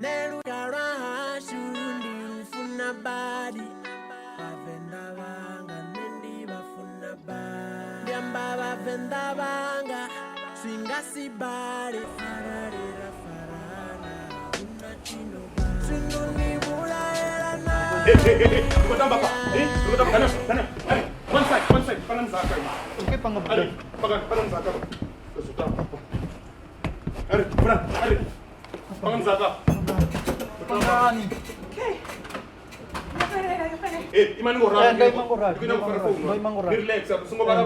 Neruyara shundi ufuna badi bavenda banga nendi bafuna badi Ndiamba bavenda banga swinga sibari fararira farana una chino badi Swingu ni bula era na Tukutamba pa kana one side pangan zaka Okay, pangabda. pangan zaka Tukutamba pa Ari pangan zaka Pangani. Okay. Iman ngora Dai mangura. Dai mangura. Relax semua bara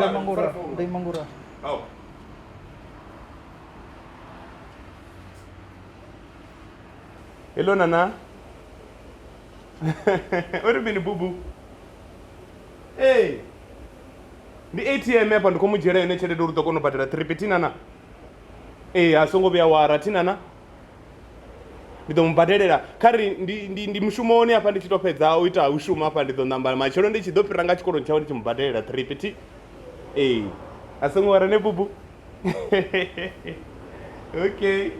Dai mangura. Aw Hello Nana. Uri bini bubu. Hey. Ni ATM hapa ndiko mujere ine chede duru tokono patira tripiti Nana. Asongo bya wara tinana. Ndidombaderera kari ndi mushumoni hapa ndichitopedza uita ushuma hapa ndidonamba machero ndichidopiranga chikoro chawo ndichimbaderera tripiti. Asongo wara ne bubu. Okay.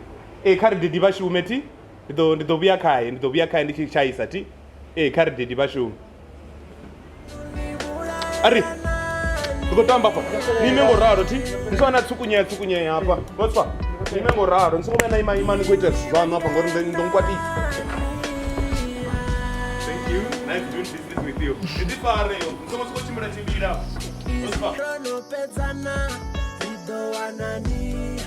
Kari ndidiva shumeti. Ndidobia kai ndichichaisa ti. Kari ndidiva shume. Ari. Tukutamba pa. Nimengo raro ti. Nsona tsukunye hapa. What's Nimengo raro. Nsoma na imani kuita zwana hapa ngori ndonkwati. Thank you. Nice doing business with you. Ndipare yo. Nsoma sochimura chibira. What's Pezana, vido wanani